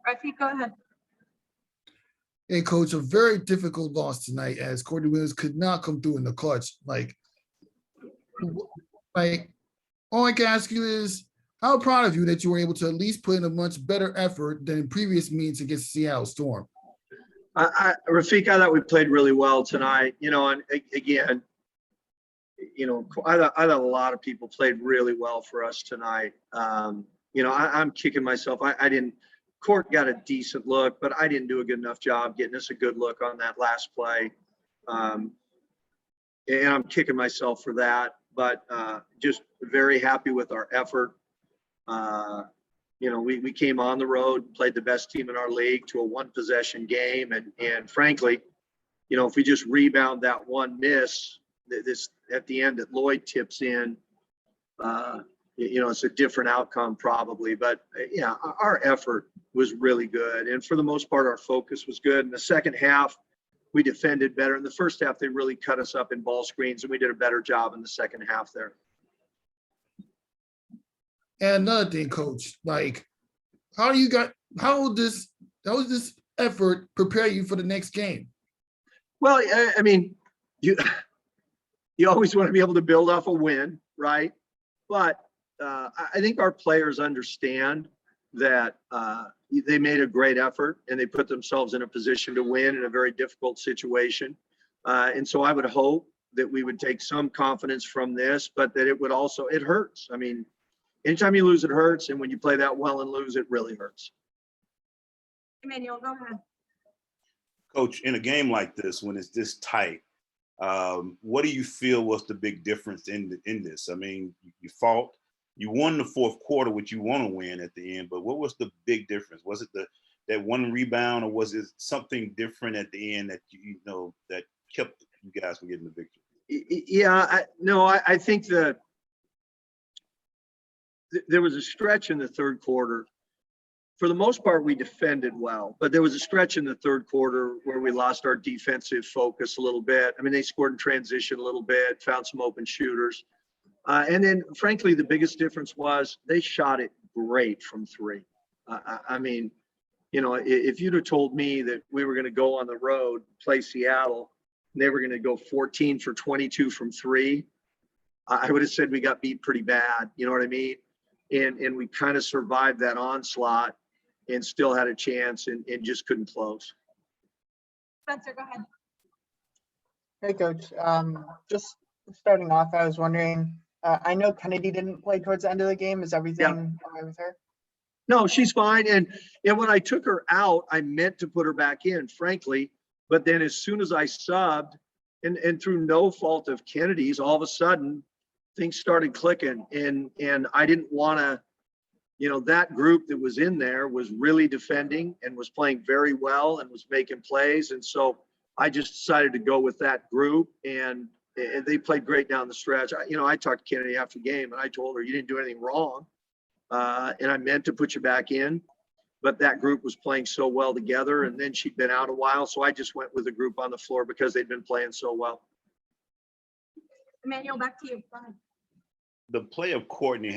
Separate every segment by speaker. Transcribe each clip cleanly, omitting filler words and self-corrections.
Speaker 1: Rafi, go ahead.
Speaker 2: Hey, Coach, a very difficult loss tonight as Courtney Williams could not come through in the clutch. Like, all I can ask you is, how proud of you that you were able to at least put in a much better effort than in previous meetings against the Seattle Storm?
Speaker 3: Rafiq, I thought we played really well tonight. And again, I thought a lot of people played really well for us tonight. I'm kicking myself. Court got a decent look, but I didn't do a good enough job getting us a good look on that last play. And I'm kicking myself for that, but just very happy with our effort. We came on the road, played the best team in our league to a one possession game. And frankly, if we just rebound that one miss this at the end that Lloyd tips in, it's a different outcome probably, but yeah, our effort was really good. And for the most part, our focus was good. In the second half, we defended better. In the first half, they really cut us up in ball screens, and we did a better job in the second half there.
Speaker 2: And another thing, Coach, how will this effort prepare you for the next game?
Speaker 3: Well, you always want to be able to build off a win, right? But I think our players understand that they made a great effort and they put themselves in a position to win in a very difficult situation. And so I would hope that we would take some confidence from this, but that it hurts. Anytime you lose, it hurts. And when you play that well and lose, it really hurts.
Speaker 1: Emmanuel, go ahead.
Speaker 4: Coach, in a game like this, when it's this tight, what do you feel was the big difference in this? You fought, you won the fourth quarter, which you want to win at the end, but what was the big difference? Was it that one rebound, or was it something different at the end that that kept you guys from getting the victory?
Speaker 3: Yeah, I think that there was a stretch in the third quarter. For the most part, we defended well, but there was a stretch in the third quarter where we lost our defensive focus a little bit. They scored in transition a little bit, found some open shooters. And then, frankly, the biggest difference was they shot it great from three. If you'd have told me that we were going to go on the road, play Seattle, and they were going to go 14 for 22 from three, I would have said we got beat pretty bad. You know what I mean? And we kind of survived that onslaught and still had a chance and just couldn't close.
Speaker 1: Spencer, go ahead.
Speaker 5: Hey, Coach. Just starting off, I was wondering, I know Kennedy didn't play towards the end of the game. Is everything all right with her?
Speaker 3: No, she's fine. And when I took her out, I meant to put her back in, frankly. But then as soon as I subbed, and through no fault of Kennedy's, all of a sudden, things started clicking. And I didn't want to, that group that was in there was really defending and was playing very well and was making plays. And so I just decided to go with that group, and they played great down the stretch. I talked to Kennedy after the game, and I told her, you didn't do anything wrong. And I meant to put you back in, but that group was playing so well together, and then she'd been out a while. So I just went with the group on the floor because they'd been playing so well.
Speaker 1: Emmanuel, back to you. Go ahead.
Speaker 4: The play of Courtney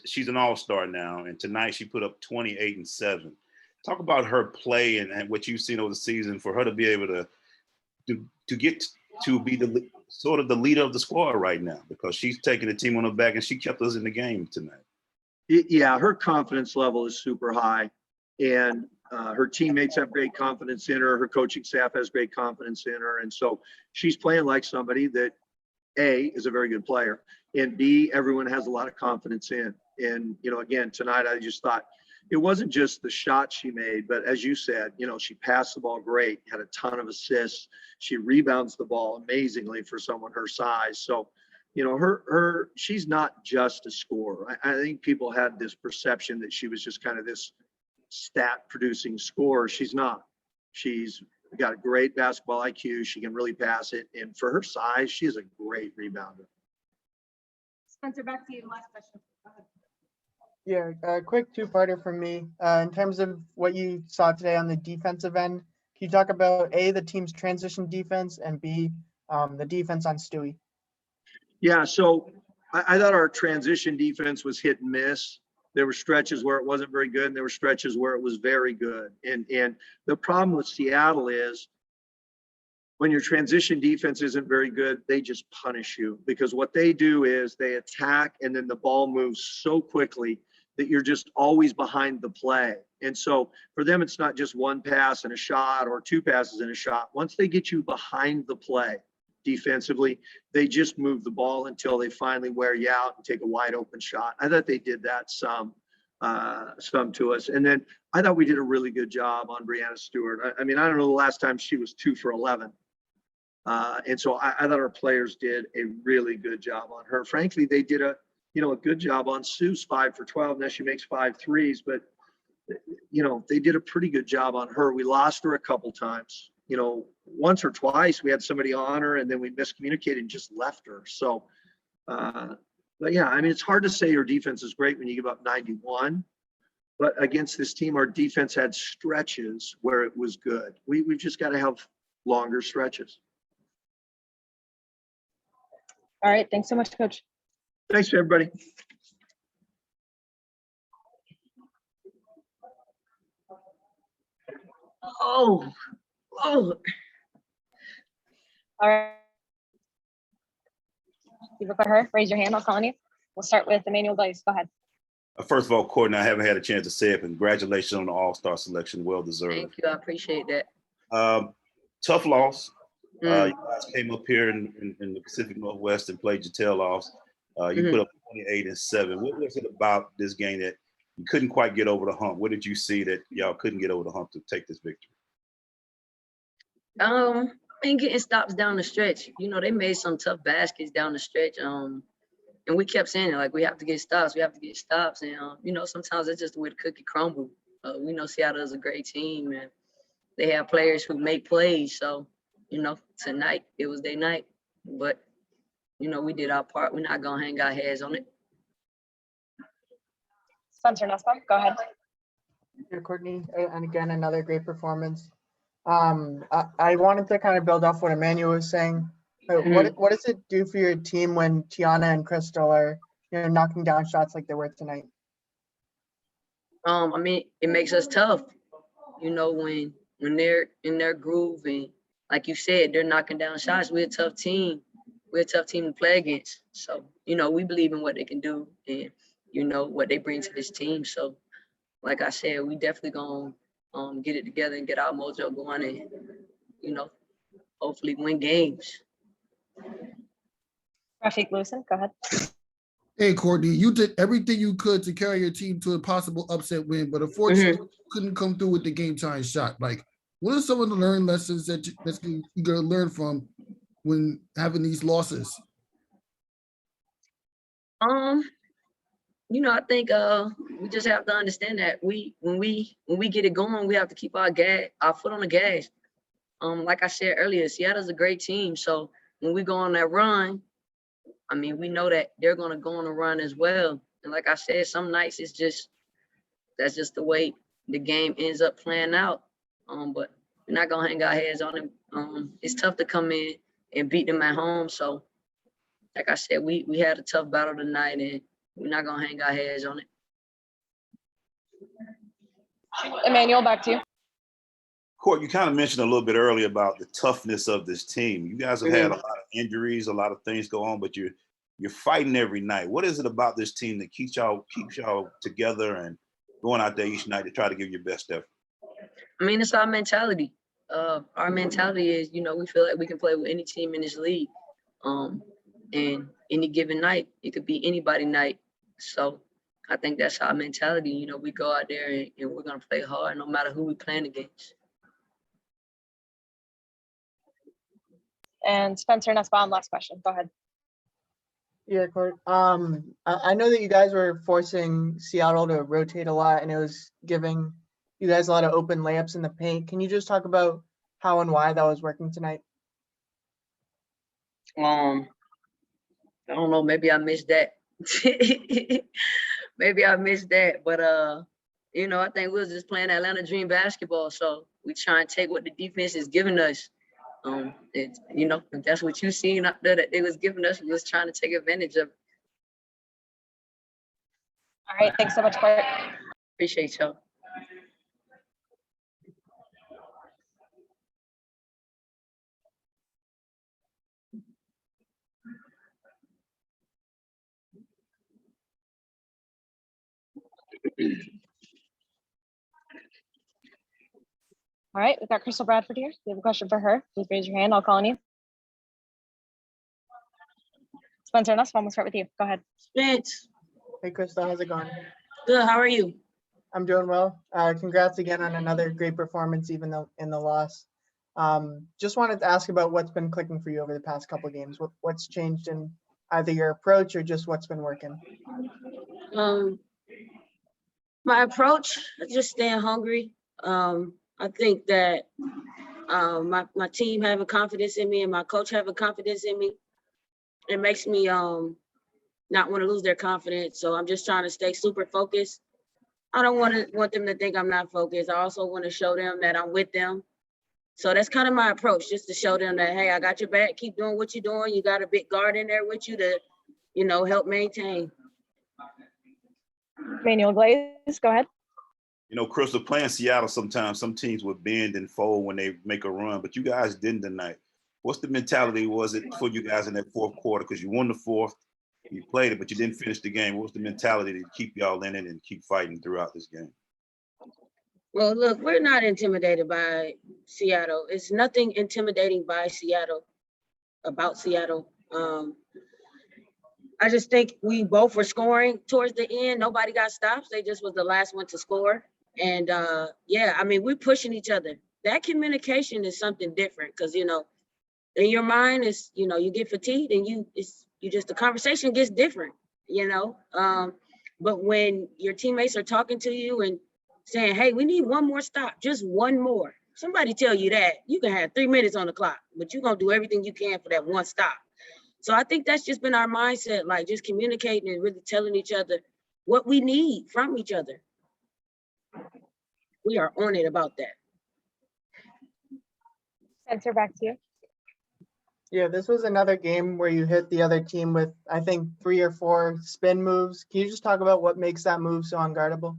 Speaker 4: she's an all-star now, and tonight she put up 28 and 7. Talk about her play and what you've seen over the season for her to be able to get to be the sort of the leader of the squad right now, because she's taking the team on her back and she kept us in the game tonight.
Speaker 3: Yeah, her confidence level is super high, and her teammates have great confidence in her. Her coaching staff has great confidence in her. And so she's playing like somebody that A, is a very good player, and B, everyone has a lot of confidence in. And, again, tonight I just thought it wasn't just the shot she made, but as you said, she passed the ball great, had a ton of assists. She rebounds the ball amazingly for someone her size. So, she's not just a scorer. I think people had this perception that she was just kind of this stat producing scorer. She's not. She's got a great basketball IQ. She can really pass it. And for her size, she is a great rebounder.
Speaker 1: Spencer, back to you. Last question. Go ahead.
Speaker 5: Yeah, a quick two-parter from me. In terms of what you saw today on the defensive end, can you talk about A, the team's transition defense, and B, the defense on Stewie?
Speaker 3: Yeah, so I thought our transition defense was hit and miss. There were stretches where it wasn't very good, and there were stretches where it was very good. And the problem with Seattle is when your transition defense isn't very good, they just punish you, because what they do is they attack and then the ball moves so quickly that you're just always behind the play. And so for them, it's not just one pass and a shot or two passes and a shot. Once they get you behind the play defensively, they just move the ball until they finally wear you out and take a wide open shot. I thought they did that some to us. And then I thought we did a really good job on Brianna Stewart. I mean, I don't know the last time she was 2 for 11. And so I thought our players did a really good job on her. Frankly, they did a good job on Sue's 5 for 12. Now she makes 5 threes, but they did a pretty good job on her. We lost her a couple times, once or twice we had somebody on her and then we miscommunicated and just left her. So, but yeah, I mean, it's hard to say your defense is great when you give up 91, but against this team, our defense had stretches where it was good. We've just got to have longer stretches.
Speaker 1: All right. Thanks so much, Coach.
Speaker 3: Thanks, everybody. Oh.
Speaker 1: All right. You look at her. Raise your hand. I'll call on you. We'll start with Emmanuel Blaze. Go ahead.
Speaker 4: First of all, Courtney, I haven't had a chance to say it, but congratulations on the All-Star selection. Well deserved.
Speaker 6: Thank you. I appreciate that.
Speaker 4: Tough loss. You guys came up here in the Pacific Northwest and played your tail off. You put up 28 and 7. What was it about this game that you couldn't quite get over the hump? What did you see that y'all couldn't get over the hump to take this victory?
Speaker 6: Getting stops down the stretch. They made some tough baskets down the stretch. And we kept saying it, like, we have to get stops. We have to get stops. And, sometimes it's just the way the cookie crumble. We know Seattle is a great team, and they have players who make plays. So, tonight it was their night. But, we did our part. We're not going to hang our heads on it.
Speaker 1: Spencer Nussbaum, go ahead.
Speaker 5: Yeah, Courtney, and again, another great performance. I wanted to kind of build off what Emmanuel was saying. What does it do for your team when Tiana and Crystal are, knocking down shots like they were tonight?
Speaker 6: It makes us tough. When they're in their groove and, like you said, they're knocking down shots. We're a tough team. We're a tough team to play against. So, we believe in what they can do and, what they bring to this team. So, like I said, we definitely gonna get it together and get our mojo going and, hopefully win games.
Speaker 1: Rafiq Lewison, go ahead.
Speaker 2: Hey, Courtney, you did everything you could to carry your team to a possible upset win, but unfortunately, you couldn't come through with the game time shot. Like, what are some of the learned lessons that you're going to learn from when having these losses?
Speaker 6: I think we just have to understand that when we get it going, we have to keep our foot on the gas. Like I said earlier, Seattle's a great team. So when we go on that run, we know that they're gonna go on a run as well. And like I said, some nights that's just the way the game ends up playing out. But we're not gonna hang our heads on them. It's tough to come in and beat them at home. So like I said, we had a tough battle tonight, and we're not gonna hang our heads on it.
Speaker 1: Emmanuel, back to you.
Speaker 4: Court, you kind of mentioned a little bit earlier about the toughness of this team. You guys have had a lot of injuries, a lot of things go on, but you're fighting every night. What is it about this team that keeps y'all together and going out there each night to try to give your best effort?
Speaker 6: It's our mentality. Our mentality is, we feel like we can play with any team in this league. And any given night, it could be anybody night. So I think that's our mentality. We go out there and we're going to play hard no matter who we're playing against.
Speaker 1: And Spencer Nussbaum, last question. Go ahead.
Speaker 5: Yeah, Court. I know that you guys were forcing Seattle to rotate a lot, and it was giving you guys a lot of open layups in the paint. Can you just talk about how and why that was working tonight?
Speaker 6: I don't know. Maybe I missed that. Maybe I missed that. But, I think we was just playing Atlanta Dream basketball. So we try and take what the defense is giving us. If that's what you seen up there that they was giving us, we was trying to take advantage of it.
Speaker 1: All right, thanks so much, Court.
Speaker 6: Appreciate y'all.
Speaker 1: All right, we've got Crystal Bradford here. You have a question for her? Please raise your hand. I'll call on you. Spencer Nussbaum, we'll start with you. Go ahead.
Speaker 6: Spence,
Speaker 5: Hey, Crystal, how's it going?
Speaker 6: good, how are you?
Speaker 5: I'm doing well. Congrats again on another great performance, even though in the loss. Just wanted to ask about what's been clicking for you over the past couple of games. What's changed in either your approach or just what's been working?
Speaker 6: My approach, just staying hungry. I think that my team having confidence in me and my coach having confidence in me, it makes me not want to lose their confidence. So I'm just trying to stay super focused. I don't want them to think I'm not focused. I also want to show them that I'm with them. So that's kind of my approach, just to show them that, hey, I got your back. Keep doing what you're doing. You got a big guard in there with you to, help maintain.
Speaker 1: Manuel Glaze, go ahead.
Speaker 4: Crystal, playing Seattle sometimes, some teams would bend and fold when they make a run, but you guys didn't tonight. What's the mentality was it for you guys in that fourth quarter? Because you won the fourth, you played it, but you didn't finish the game. What was the mentality to keep y'all in it and keep fighting throughout this game?
Speaker 6: Well, look, we're not intimidated by Seattle. It's nothing intimidating by Seattle, about Seattle. I just think we both were scoring towards the end. Nobody got stops. They just was the last one to score. And we're pushing each other. That communication is something different because, in your mind is, you get fatigued and the conversation gets different, but when your teammates are talking to you and saying, hey, we need one more stop, just one more. Somebody tell you that, you can have 3 minutes on the clock, but you're going to do everything you can for that one stop. So I think that's just been our mindset, like just communicating and really telling each other what we need from each other. We are on it about that.
Speaker 1: Spencer, back to you.
Speaker 5: Yeah, this was another game where you hit the other team with, I think, 3 or 4 spin moves. Can you just talk about what makes that move so unguardable?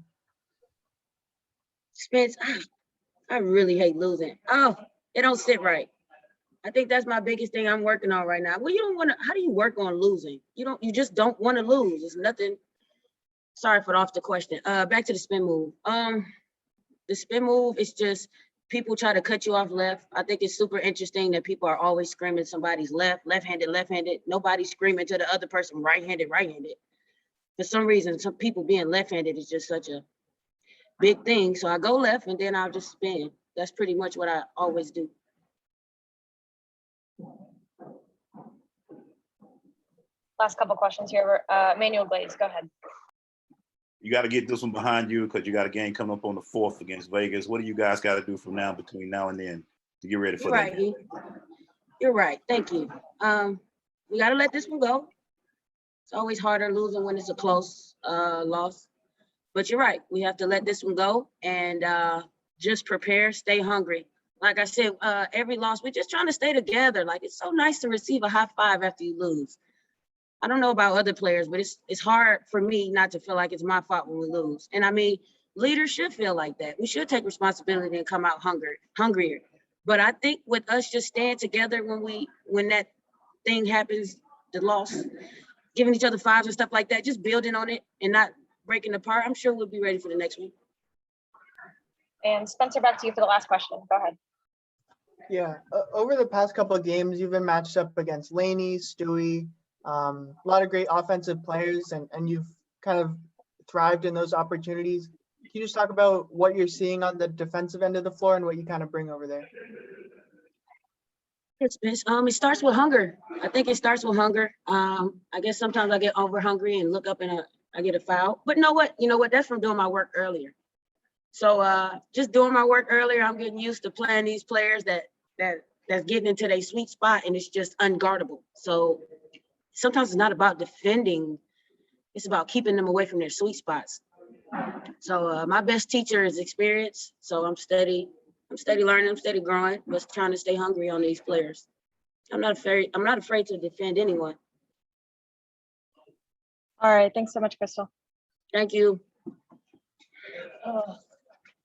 Speaker 6: Spence, I really hate losing. Oh, it don't sit right. I think that's my biggest thing I'm working on right now. Well, you don't want to, how do you work on losing? You just don't want to lose. It's nothing. Sorry for off the question. Back to the spin move. The spin move is just people try to cut you off left. I think it's super interesting that people are always screaming somebody's left-handed. Nobody's screaming to the other person right-handed. For some reason, some people being left-handed is just such a big thing. So I go left and then I'll just spin. That's pretty much what I always do.
Speaker 1: Last couple questions here. Manuel Glaze, go ahead.
Speaker 4: You got to get this one behind you because you got a game coming up on the 4th against Vegas. What do you guys got to do between now and then to get ready for that?
Speaker 6: Right. You're right. Thank you. We got to let this one go. It's always harder losing when it's a close loss. But you're right. We have to let this one go and just prepare, stay hungry. Like I said, every loss, we're just trying to stay together. Like, it's so nice to receive a high five after you lose. I don't know about other players, but it's hard for me not to feel like it's my fault when we lose. And I mean, leaders should feel like that. We should take responsibility and come out hungrier. But I think with us just staying together when that thing happens, the loss, giving each other fives and stuff like that, just building on it and not breaking apart, I'm sure we'll be ready for the next one.
Speaker 1: And Spencer, back to you for the last question. Go ahead.
Speaker 5: Yeah, over the past couple of games, you've been matched up against Laney, Stewie, a lot of great offensive players, and you've kind of thrived in those opportunities. Can you just talk about what you're seeing on the defensive end of the floor and what you kind of bring over there?
Speaker 6: It starts with hunger. I think it starts with hunger. I guess sometimes I get over hungry and look up and I get a foul. But you know what? That's from doing my work earlier. So just doing my work earlier, I'm getting used to playing these players that's getting into their sweet spot, and it's just unguardable. So sometimes it's not about defending. It's about keeping them away from their sweet spots. So my best teacher is experience. So I'm steady learning, I'm steady growing, but trying to stay hungry on these players. I'm not afraid to defend anyone.
Speaker 1: All right. Thanks so much, Crystal.
Speaker 6: Thank you.
Speaker 1: Oh.